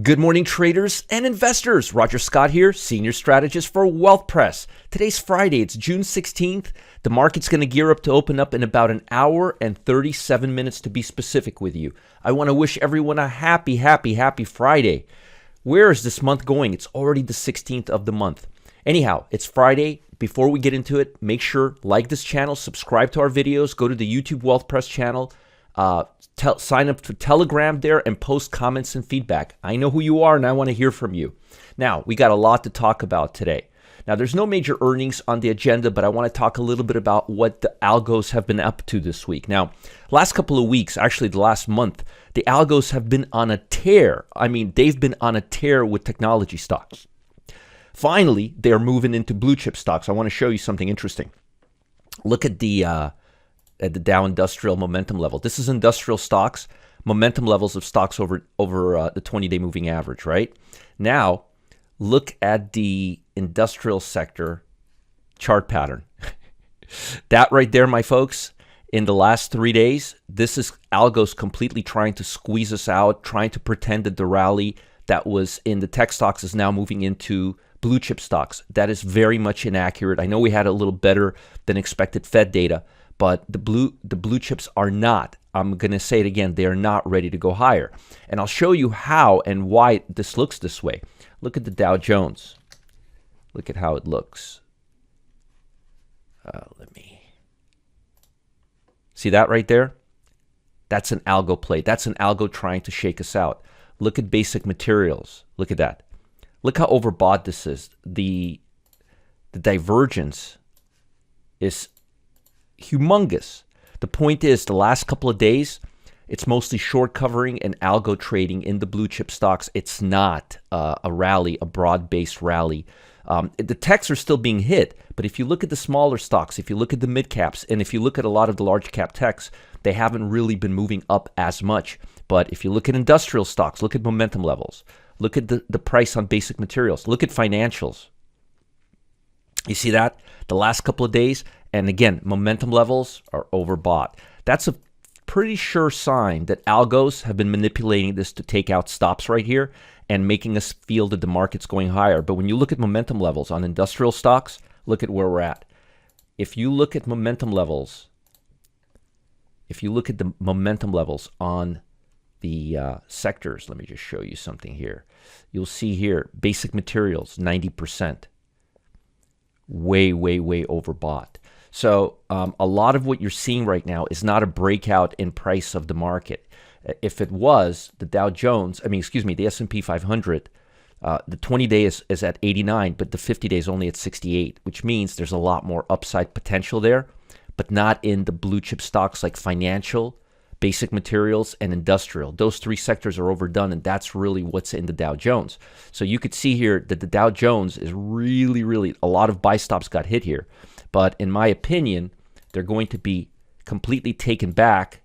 Good morning, traders and investors. Roger Scott here, Senior Strategist for Wealth Press. Today's Friday. It's June 16th. The market's going to gear up to open up in about an hour and 37 minutes to be specific with you. I want to wish everyone a happy Friday. Where is this month going? It's already the 16th of the month. Anyhow, it's Friday. Before we get into it, make sure like this channel, subscribe to our videos, go to the YouTube Wealth Press channel, sign up for Telegram there and post comments and feedback. I know who you are and I want to hear from you. Now, we got a lot to talk about today. Now, there's no major earnings on the agenda, but I want to talk a little bit about what the algos have been up to this week. Now, last couple of weeks, actually the last month, the algos have been on a tear. I mean, they've been on a tear with technology stocks. Finally, they're moving into blue chip stocks. I want to show you something interesting. Look at the Dow Industrial momentum level. This is industrial stocks, momentum levels of stocks over the 20-day moving average, right? Now, look at the industrial sector chart pattern. That right there, my folks, in the last 3 days, this is algos completely trying to squeeze us out, trying to pretend that the rally that was in the tech stocks is now moving into blue chip stocks. That is very much inaccurate. I know we had a little better than expected Fed data, but the blue chips are not. I'm going to say it again. They are not ready to go higher. And I'll show you how and why this looks this way. Look at the Dow Jones. Look at how it looks. Let me see that right there. That's an algo play. That's an algo trying to shake us out. Look at basic materials. Look at that. Look how overbought this is. The divergence is humongous. The point is, the last couple of days, it's mostly short covering and algo trading in the blue chip stocks. It's not a rally, a broad-based rally. The techs are still being hit, but if you look at the smaller stocks, if you look at the mid caps, and if you look at a lot of the large cap techs, they haven't really been moving up as much. But if you look at industrial stocks, look at momentum levels, look at the price on basic materials, look at financials. You see that? The last couple of days, and again, momentum levels are overbought. That's a pretty sure sign that algos have been manipulating this to take out stops right here and making us feel that the market's going higher. But when you look at momentum levels on industrial stocks, look at where we're at. If you look at momentum levels, on the sectors, let me just show you something here. You'll see here, basic materials, 90%. Way overbought. So a lot of what you're seeing right now is not a breakout in price of the market. If it was, the Dow Jones, the S&P 500, the 20-day is at 89, but the 50-day is only at 68, which means there's a lot more upside potential there, but not in the blue chip stocks like financial, basic materials, and industrial. Those three sectors are overdone, and that's really what's in the Dow Jones. So you could see here that the Dow Jones is really, a lot of buy stops got hit here. But in my opinion, they're going to be completely taken back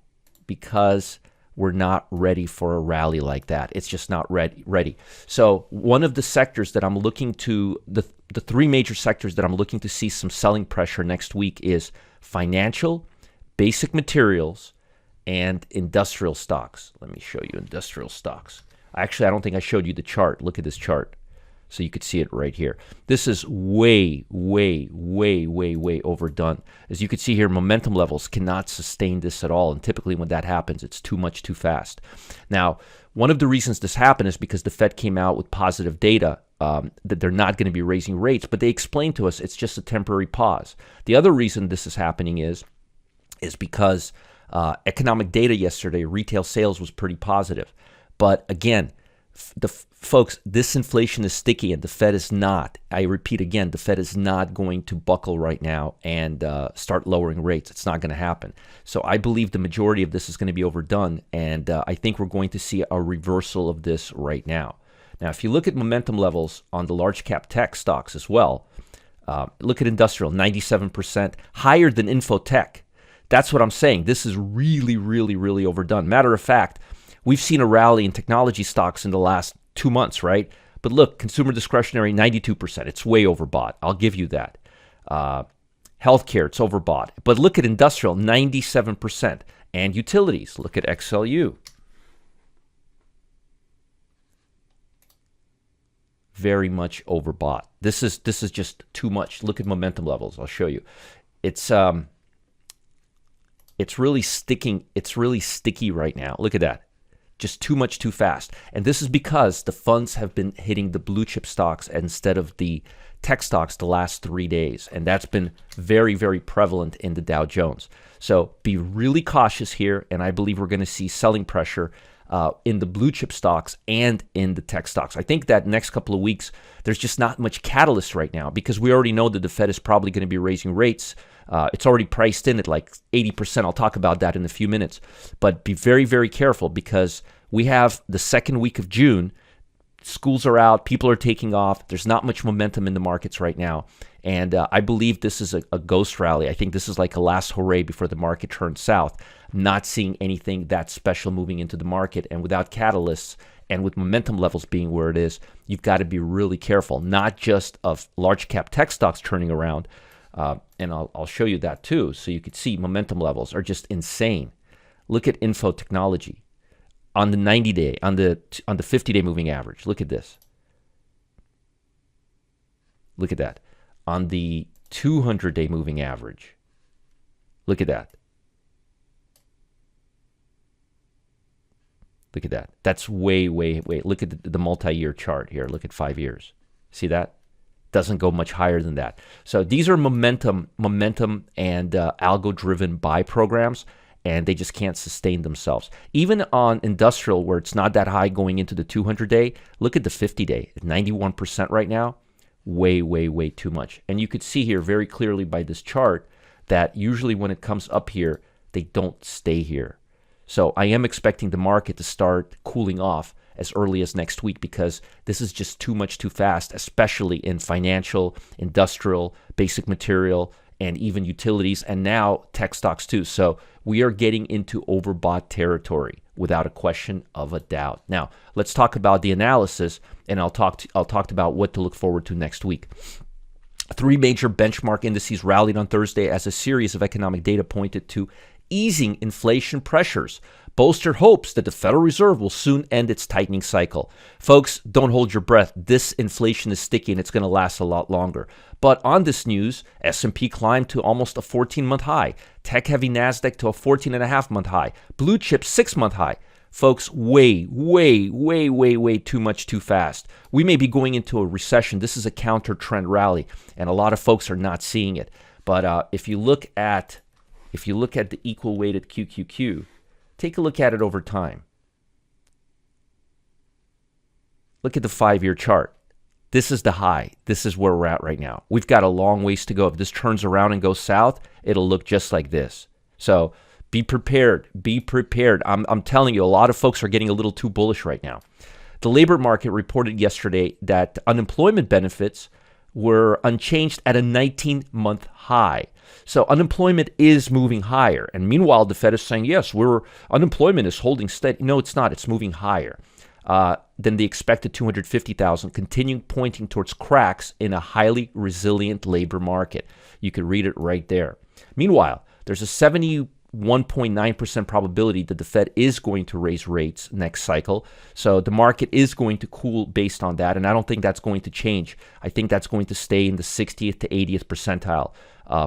because we're not ready for a rally like that. It's just not ready. So one of the sectors that I'm looking to, the three major sectors that I'm looking to see some selling pressure next week is financial, basic materials, and industrial stocks. Let me show you industrial stocks. Actually, I don't think I showed you the chart. Look at this chart. So you could see it right here. This is way overdone. As you can see here, momentum levels cannot sustain this at all. And typically when that happens, it's too much too fast. Now, one of the reasons this happened is because the Fed came out with positive data that they're not going to be raising rates, but they explained to us it's just a temporary pause. The other reason this is happening is because economic data yesterday, retail sales was pretty positive. But again, folks, this inflation is sticky and the Fed is not. I repeat again, the Fed is not going to buckle right now and start lowering rates. It's not going to happen. So I believe the majority of this is going to be overdone, and I think we're going to see a reversal of this right now. Now, if you look at momentum levels on the large cap tech stocks as well, look at industrial, 97%, higher than infotech. That's what I'm saying. This is really overdone. Matter of fact, we've seen a rally in technology stocks in the last 2 months, right? But look, consumer discretionary, 92%. It's way overbought. I'll give you that. Healthcare, it's overbought. But look at industrial, 97%. And utilities, look at XLU. very much overbought. This is just too much. Look at momentum levels. I'll show you. It's really sticking. It's really sticky right now. Look at that. Just too much too fast. And this is because the funds have been hitting the blue chip stocks instead of the tech stocks the last 3 days. And that's been very, very prevalent in the Dow Jones. So be really cautious here. And I believe we're going to see selling pressure in the blue chip stocks and in the tech stocks. I think that next couple of weeks, there's just not much catalyst right now because we already know that the Fed is probably going to be raising rates. It's already priced in at like 80%. I'll talk about that in a few minutes. But be very, very careful because we have the second week of June. Schools are out. People are taking off. There's not much momentum in the markets right now. And I believe this is a ghost rally. I think this is like a last hooray before the market turns south. Not seeing anything that special moving into the market. And without catalysts and with momentum levels being where it is, you've got to be really careful, not just of large cap tech stocks turning around. And I'll show you that too. So you could see momentum levels are just insane. Look at info technology on the 90-day, on the 50-day moving average. Look at this. Look at that. On the 200-day moving average. Look at that. Look at that. That's way. Look at the multi-year chart here. Look at 5 years. See that? Doesn't go much higher than that. So these are momentum and algo-driven buy programs, and they just can't sustain themselves. Even on industrial, where it's not that high going into the 200-day, look at the 50-day, 91% right now. Way too much. And you could see here very clearly by this chart that usually when it comes up here, they don't stay here. So I am expecting the market to start cooling off as early as next week because this is just too much too fast, especially in financial, industrial, basic material, and even utilities, and now tech stocks too. So we are getting into overbought territory without a question of a doubt. Now, let's talk about the analysis, and I'll talk about what to look forward to next week. 3 major benchmark indices rallied on Thursday as a series of economic data pointed to easing inflation pressures, bolstered hopes that the Federal Reserve will soon end its tightening cycle. Folks, don't hold your breath. This inflation is sticky and it's going to last a lot longer. But on this news, S&P climbed to almost a 14-month high, tech-heavy Nasdaq to a 14.5-month high, blue chip 6-month high. Folks, way too much too fast. We may be going into a recession. This is a counter trend rally, and a lot of folks are not seeing it. But if you look at the equal weighted QQQ, take a look at it over time. Look at the 5-year chart. This is the high. This is where we're at right now. We've got a long ways to go. If this turns around and goes south, it'll look just like this. So be prepared. Be prepared. I'm telling you, a lot of folks are getting a little too bullish right now. The labor market reported yesterday that unemployment benefits were unchanged at a 19-month high. So unemployment is moving higher. And meanwhile, the Fed is saying, yes, unemployment is holding steady. No, it's not. It's moving higher than the expected 250,000, continuing pointing towards cracks in a highly resilient labor market. You could read it right there. Meanwhile, there's a 71.9% probability that the Fed is going to raise rates next cycle. So the market is going to cool based on that. And I don't think that's going to change. I think that's going to stay in the 60th to 80th percentile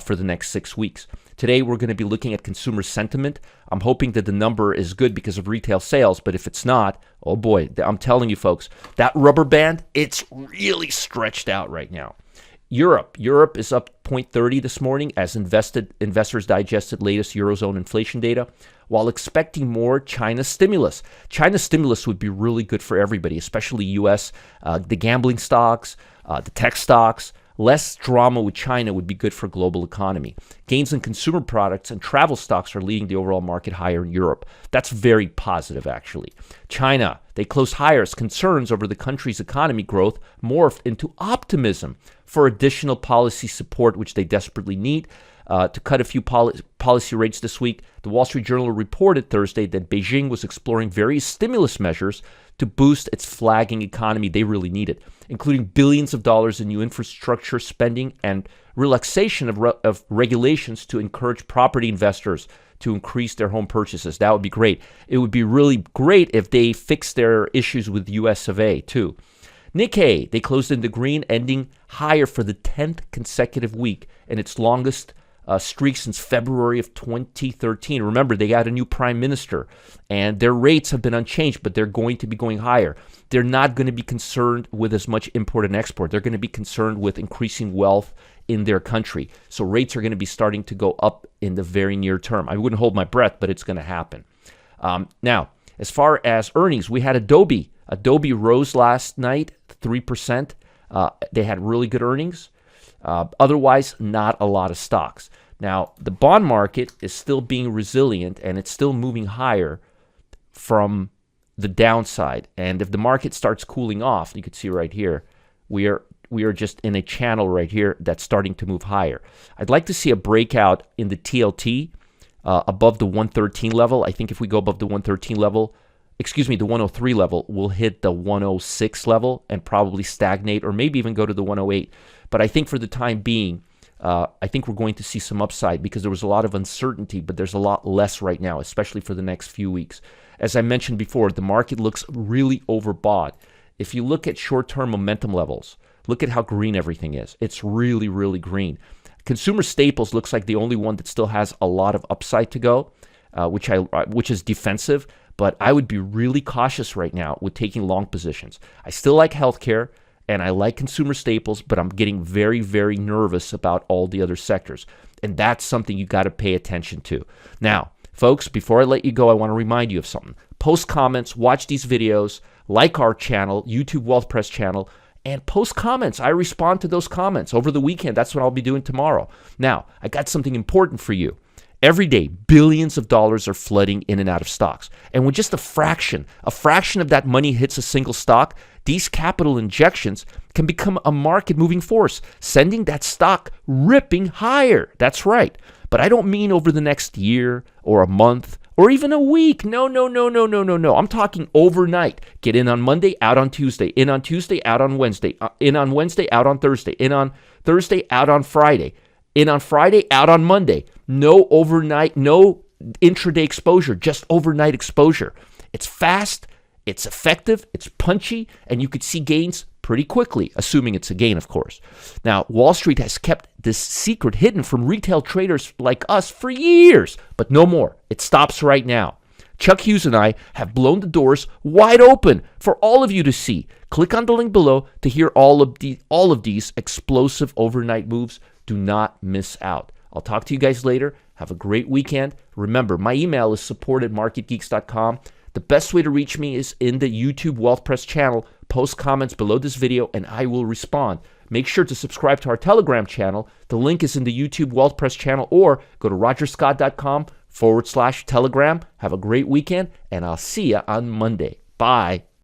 for the next 6 weeks. Today, we're going to be looking at consumer sentiment. I'm hoping that the number is good because of retail sales. But if it's not, oh boy, I'm telling you folks, that rubber band, it's really stretched out right now. Europe is up 0.30 this morning as investors digested latest Eurozone inflation data while expecting more China stimulus. China stimulus would be really good for everybody, especially U.S., the gambling stocks, the tech stocks. Less drama with China would be good for global economy. Gains in consumer products and travel stocks are leading the overall market higher in Europe. That's very positive, actually. China, they closed higher as concerns over the country's economy growth morphed into optimism for additional policy support, which they desperately need. To cut a few policy rates this week, the Wall Street Journal reported Thursday that Beijing was exploring various stimulus measures to boost its flagging economy. They really need it, including billions of dollars in new infrastructure spending and relaxation of regulations to encourage property investors to increase their home purchases. That would be great. It would be really great if they fix their issues with US of A too. Nikkei, they closed in the green, ending higher for the 10th consecutive week and its longest streak since February of 2013. Remember, they got a new prime minister, and their rates have been unchanged, but they're going to be going higher. They're not going to be concerned with as much import and export. They're going to be concerned with increasing wealth in their country. So rates are going to be starting to go up in the very near term. I wouldn't hold my breath, but it's going to happen. Now, as far as earnings, we had Adobe. Adobe rose last night 3%. They had really good earnings. Otherwise, not a lot of stocks. Now, the bond market is still being resilient, and it's still moving higher from the downside. And if the market starts cooling off, you can see right here, we are just in a channel right here that's starting to move higher. I'd like to see a breakout in the TLT above the 113 level. I think if we go above the 113 level, the 103 level, we'll hit the 106 level and probably stagnate or maybe even go to the 108. But I think for the time being, I think we're going to see some upside because there was a lot of uncertainty, but there's a lot less right now, especially for the next few weeks. As I mentioned before, the market looks really overbought. If you look at short-term momentum levels, look at how green everything is. It's really, really green. Consumer staples looks like the only one that still has a lot of upside to go, which is defensive. But I would be really cautious right now with taking long positions. I still like healthcare and I like consumer staples, but I'm getting very, very nervous about all the other sectors. And that's something you got to pay attention to. Now, folks, before I let you go, I want to remind you of something. Post comments, watch these videos, like our channel, YouTube Wealth Press channel, and post comments. I respond to those comments over the weekend. That's what I'll be doing tomorrow. Now, I got something important for you. Every day, billions of dollars are flooding in and out of stocks. And when just a fraction of that money hits a single stock, these capital injections can become a market-moving force, sending that stock ripping higher. That's right. But I don't mean over the next year or a month or even a week. No. I'm talking overnight. Get in on Monday, out on Tuesday. In on Tuesday, out on Wednesday. In on Wednesday, out on Thursday. In on Thursday, out on Friday. In on Friday, out on Monday. No overnight, no intraday exposure, just overnight exposure. It's fast, it's effective, it's punchy, and you could see gains pretty quickly, assuming it's a gain, of course. Now, Wall Street has kept this secret hidden from retail traders like us for years, but no more. It stops right now. Chuck Hughes and I have blown the doors wide open for all of you to see. Click on the link below to hear all of these explosive overnight moves. Do not miss out. I'll talk to you guys later. Have a great weekend. Remember, my email is support@marketgeeks.com. The best way to reach me is in the YouTube Wealth Press channel. Post comments below this video and I will respond. Make sure to subscribe to our Telegram channel. The link is in the YouTube Wealth Press channel, or go to rogerscott.com/Telegram. Have a great weekend and I'll see you on Monday. Bye.